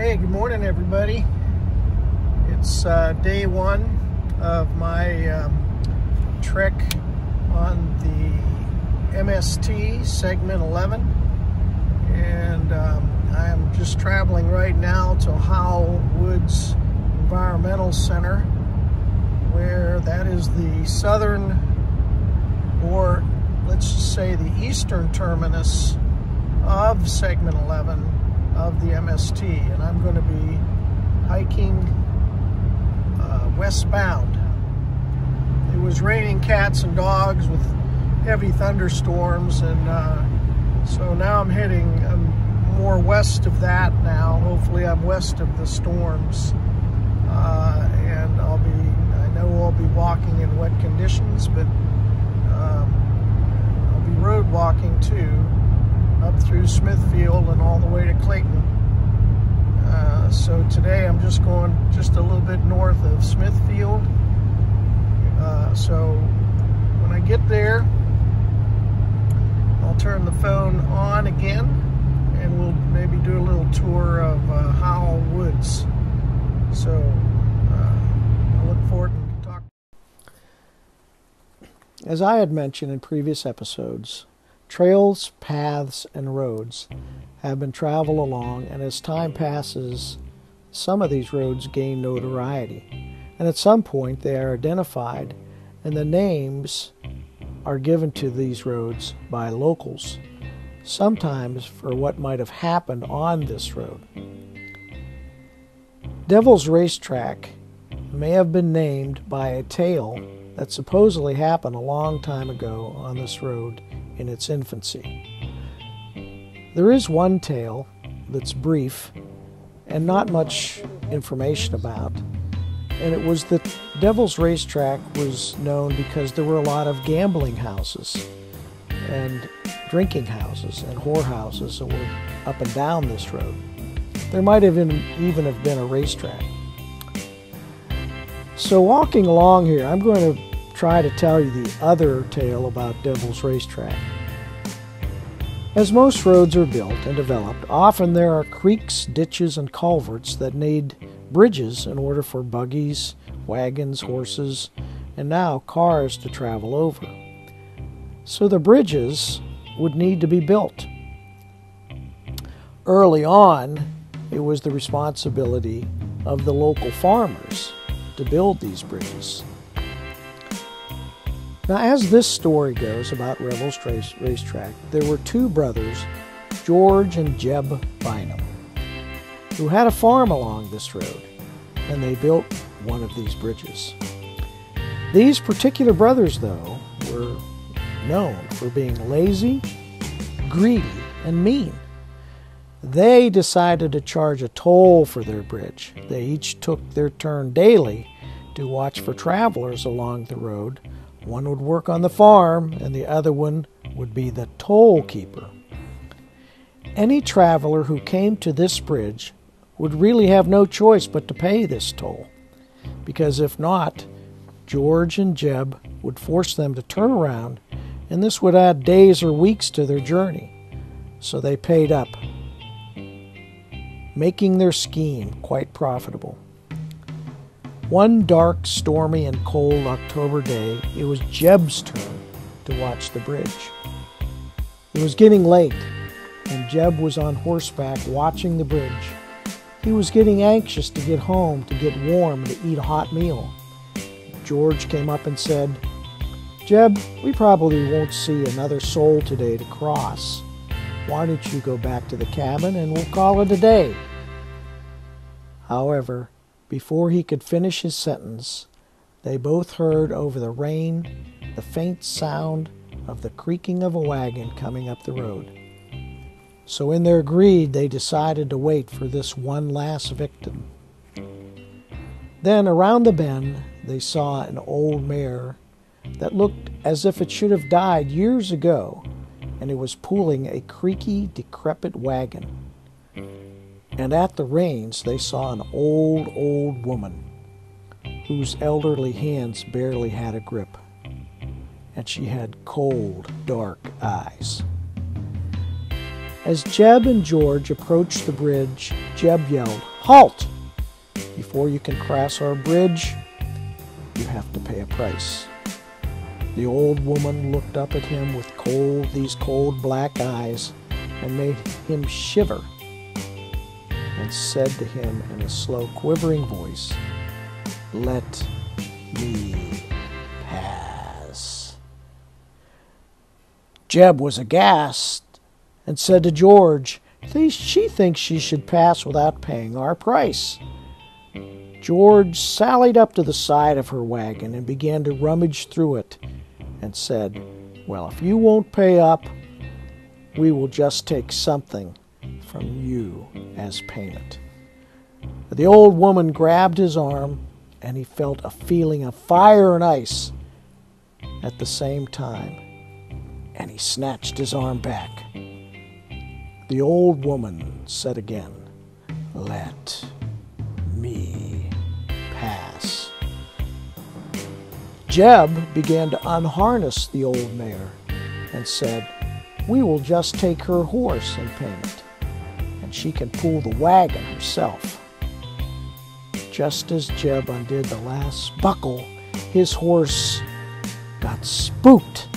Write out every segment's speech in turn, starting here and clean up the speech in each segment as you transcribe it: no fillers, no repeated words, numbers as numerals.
Hey, good morning, everybody. It's day one of my trek on the MST segment 11, and I am just traveling right now to Howell Woods Environmental Center, where that is the southern, or let's just say the eastern terminus of segment 11 of the MST, and I'm going to be hiking westbound. It was raining cats and dogs with heavy thunderstorms, and so now I'm heading more west of that now. Hopefully I'm west of the storms, and I know I'll be walking in wet conditions, but I'll be road walking too, up through Smithfield and all the way to Clayton. So today I'm just going just a little bit north of Smithfield. So when I get there, I'll turn the phone on again, and we'll maybe do a little tour of Howell Woods. So I look forward to talking. As I had mentioned in previous episodes, trails, paths, and roads have been traveled along, and as time passes, some of these roads gain notoriety. And at some point they are identified, and the names are given to these roads by locals, sometimes for what might have happened on this road. Devil's Racetrack may have been named by a tale that supposedly happened a long time ago on this road in its infancy. There is one tale that's brief and not much information about, and it was that Devil's Racetrack was known because there were a lot of gambling houses and drinking houses and whorehouses that were up and down this road. There might have even have been a racetrack. So walking along here, I'm going to try to tell you the other tale about Devil's Racetrack. As most roads are built and developed, often there are creeks, ditches, and culverts that need bridges in order for buggies, wagons, horses, and now cars to travel over. So the bridges would need to be built. Early on, it was the responsibility of the local farmers to build these bridges. Now, as this story goes about Devil's Racetrack, there were two brothers, George and Jeb Bynum, who had a farm along this road, and they built one of these bridges. These particular brothers, though, were known for being lazy, greedy, and mean. They decided to charge a toll for their bridge. They each took their turn daily to watch for travelers along the road. One would work on the farm, and the other one would be the toll keeper. Any traveler who came to this bridge would really have no choice but to pay this toll, because if not, George and Jeb would force them to turn around, and this would add days or weeks to their journey. So they paid up, making their scheme quite profitable. One dark, stormy, and cold October day, it was Jeb's turn to watch the bridge. It was getting late, and Jeb was on horseback watching the bridge. He was getting anxious to get home, to get warm, and to eat a hot meal. George came up and said, "Jeb, we probably won't see another soul today to cross. Why don't you go back to the cabin and we'll call it a day?" However, before he could finish his sentence, they both heard over the rain the faint sound of the creaking of a wagon coming up the road. So in their greed, they decided to wait for this one last victim. Then around the bend, they saw an old mare that looked as if it should have died years ago, and it was pulling a creaky, decrepit wagon. And at the reins they saw an old woman whose elderly hands barely had a grip, and she had cold, dark eyes. As Jeb and George approached the bridge, Jeb yelled, "Halt! Before you can cross our bridge, you have to pay a price." The old woman looked up at him with these cold black eyes and made him shiver, and said to him in a slow, quivering voice, "Let me pass." Jeb was aghast and said to George, "She thinks she should pass without paying our price." George sallied up to the side of her wagon and began to rummage through it and said, "Well, if you won't pay up, we will just take something from you as payment." The old woman grabbed his arm, and he felt a feeling of fire and ice at the same time, and he snatched his arm back. The old woman said again, "Let me pass." Jeb began to unharness the old mare and said, "We will just take her horse in payment, and she can pull the wagon herself." Just as Jeb undid the last buckle, his horse got spooked,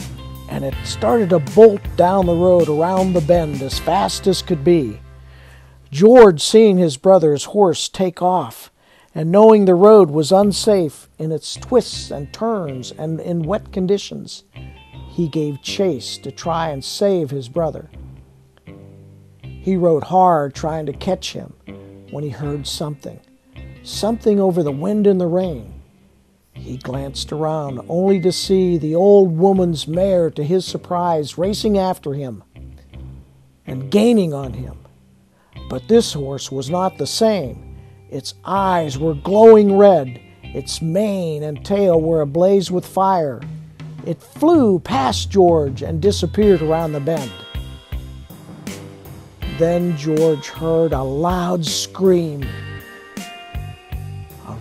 and it started to bolt down the road around the bend as fast as could be. George, seeing his brother's horse take off, and knowing the road was unsafe in its twists and turns and in wet conditions, he gave chase to try and save his brother. He rode hard trying to catch him when he heard something over the wind and the rain. He glanced around only to see the old woman's mare, to his surprise, racing after him and gaining on him. But this horse was not the same. Its eyes were glowing red. Its mane and tail were ablaze with fire. It flew past George and disappeared around the bend. Then George heard a loud scream.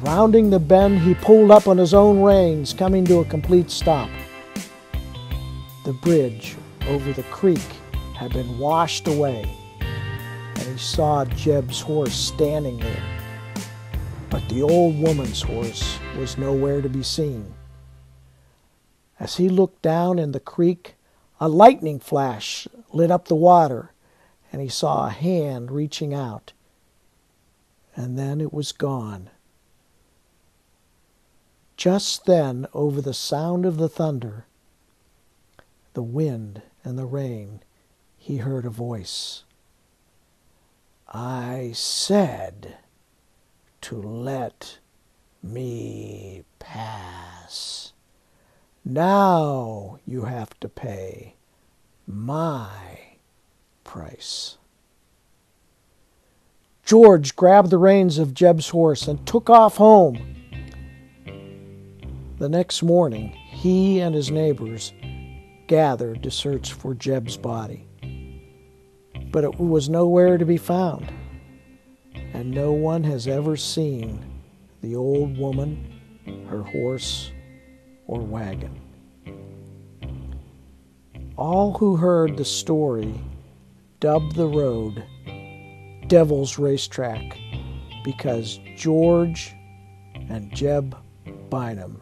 Rounding the bend, he pulled up on his own reins, coming to a complete stop. The bridge over the creek had been washed away, and he saw Jeb's horse standing there. But the old woman's horse was nowhere to be seen. As he looked down in the creek, a lightning flash lit up the water, and he saw a hand reaching out. And then it was gone. Just then, over the sound of the thunder, the wind and the rain, he heard a voice. "I said to let me pass. Now you have to pay my price." George grabbed the reins of Jeb's horse and took off home. The next morning, he and his neighbors gathered to search for Jeb's body. But it was nowhere to be found, and no one has ever seen the old woman, her horse, or wagon. All who heard the story dubbed the road Devil's Racetrack because George and Jeb Bynum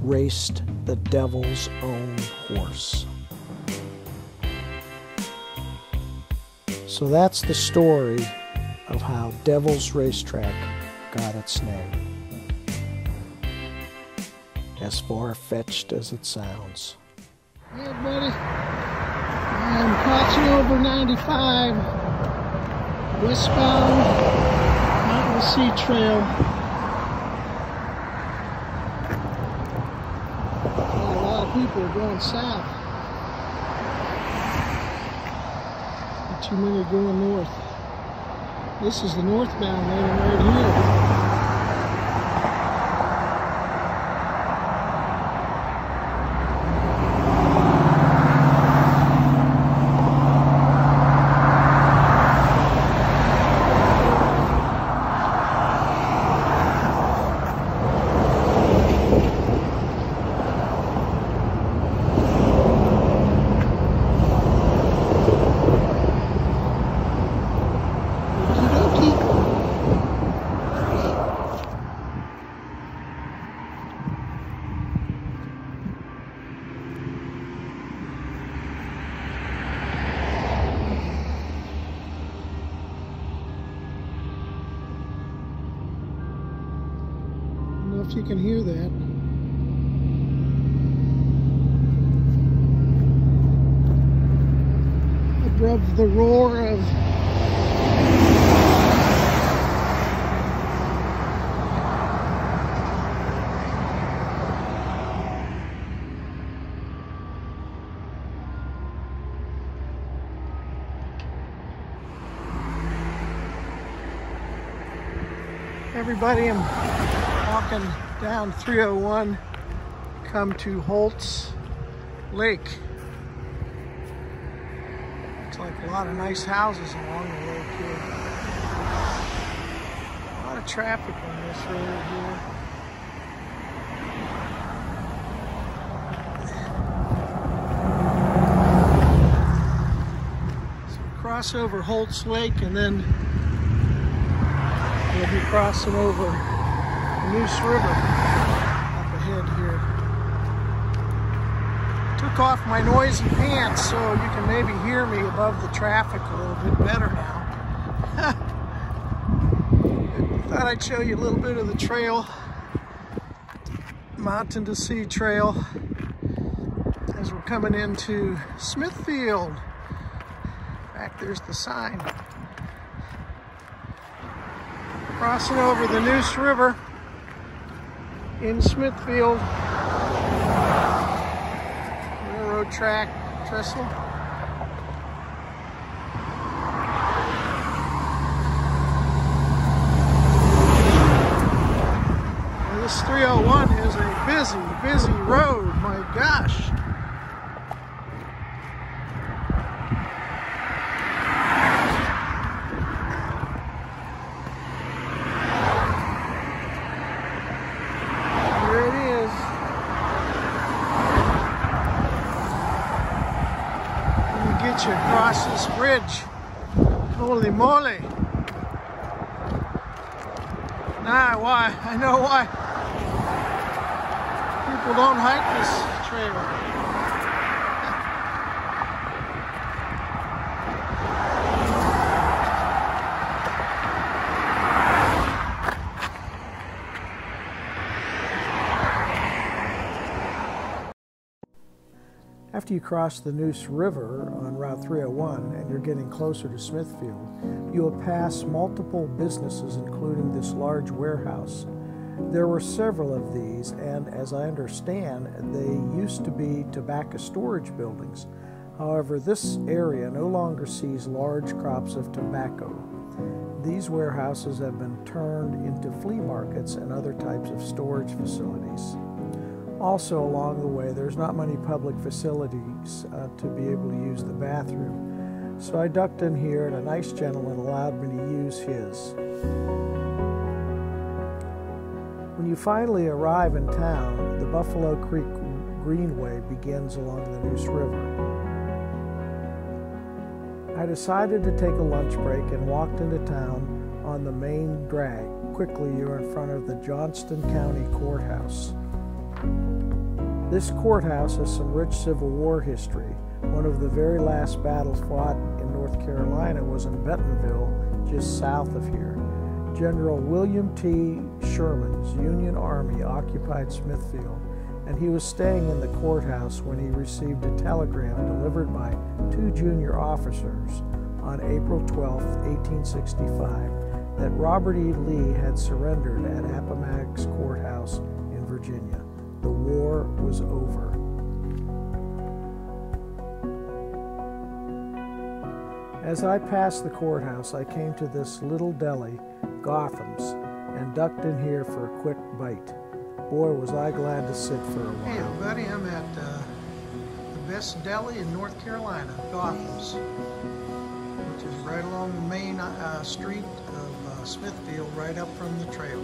raced the devil's own horse. So that's the story of how Devil's Racetrack got its name. As far-fetched as it sounds. Hey everybody, I'm crossing over 95, westbound Mountain Sea Trail. People are going south. Not too many going north. This is the northbound lane right here. Okey-dokey. you can hear that. Above the roar of everybody. I'm walking down 301, come to Holt's Lake. Looks like a lot of nice houses along the lake here. A lot of traffic on this road here. So cross over Holt's Lake and then we'll be crossing over the Neuse River up ahead here. Took off my noisy pants so you can maybe hear me above the traffic a little bit better now. Thought I'd show you a little bit of the trail, Mountain to Sea Trail, as we're coming into Smithfield. Back there's the sign. Crossing over the Neuse River in Smithfield. Railroad track trestle. Well, this 301 is a busy road, my gosh. Get you across this bridge. Holy moly. Now I know why people don't hike this trail. After you cross the Neuse River on Route 301 and you're getting closer to Smithfield, you will pass multiple businesses, including this large warehouse. There were several of these, and as I understand, they used to be tobacco storage buildings. However, this area no longer sees large crops of tobacco. These warehouses have been turned into flea markets and other types of storage facilities. Also along the way, there's not many public facilities to be able to use the bathroom. So I ducked in here and a nice gentleman allowed me to use his. When you finally arrive in town, the Buffalo Creek Greenway begins along the Neuse River. I decided to take a lunch break and walked into town on the main drag. Quickly, you're in front of the Johnston County Courthouse. This courthouse has some rich Civil War history. One of the very last battles fought in North Carolina was in Bentonville, just south of here. General William T. Sherman's Union Army occupied Smithfield, and he was staying in the courthouse when he received a telegram delivered by two junior officers on April 12, 1865, that Robert E. Lee had surrendered at Appomattox Courthouse in Virginia. The war was over. As I passed the courthouse, I came to this little deli, Gotham's, and ducked in here for a quick bite. Boy, was I glad to sit for a while. Hey everybody, I'm at the best deli in North Carolina, Gotham's, which is right along the main street of Smithfield, right up from the trail.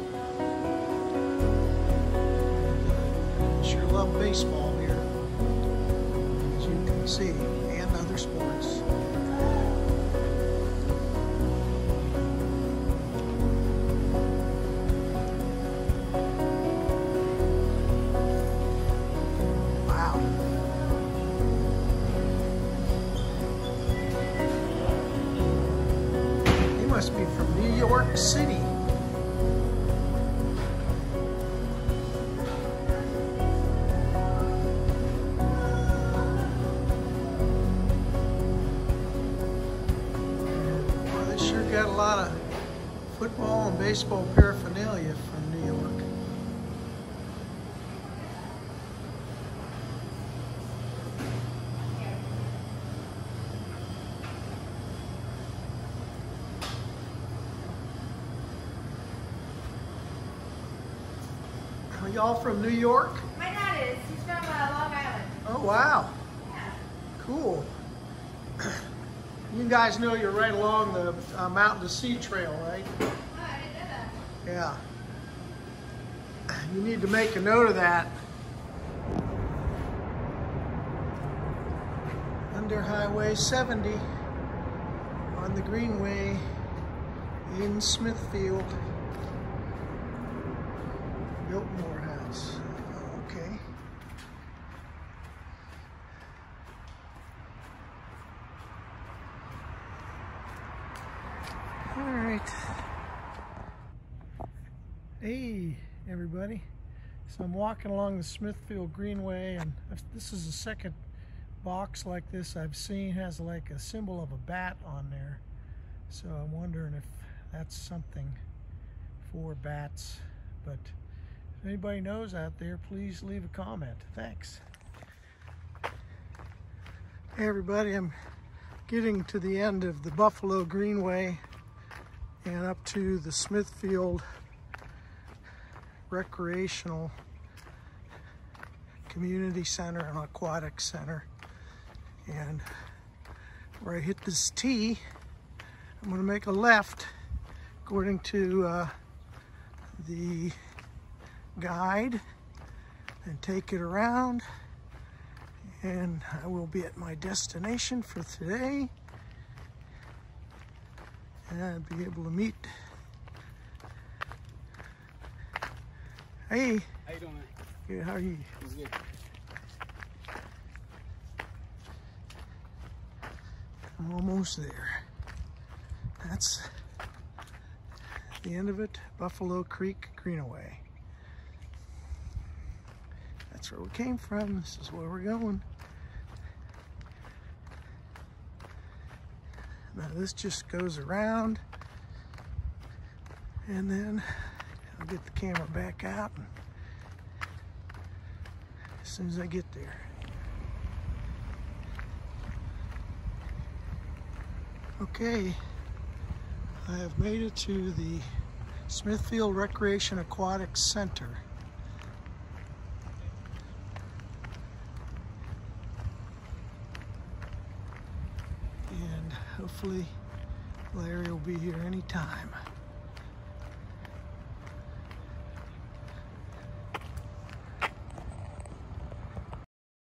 Sure love baseball here, as you can see, and other sports. Wow. They must be from New York City. got a lot of football and baseball paraphernalia from New York. Are y'all from New York? My dad is. He's from Long Island. Oh, wow. Yeah. Cool. You guys know you're right along the Mountain to Sea Trail, right? Oh, I didn't know that. Yeah. You need to make a note of that. Under Highway 70 on the Greenway in Smithfield. Biltmore House. Okay. All right. Hey, everybody. So I'm walking along the Smithfield Greenway, and this is the second box like this I've seen. Has like a symbol of a bat on there. So I'm wondering if that's something for bats. But if anybody knows out there, please leave a comment. Thanks. Hey everybody, I'm getting to the end of the Buffalo Greenway and up to the Smithfield Recreational Community Center and Aquatic Center. And where I hit this T, I'm going to make a left according to the guide and take it around, and I will be at my destination for today and be able to meet. Hey. How you doing, man? Good, how are you? It's good. I'm almost there. That's the end of it, Buffalo Creek Greenaway. That's where we came from. This is where we're going. Now this just goes around, and then I'll get the camera back out as soon as I get there. Okay, I have made it to the Smithfield Recreation Aquatic Center. And hopefully Larry will be here anytime.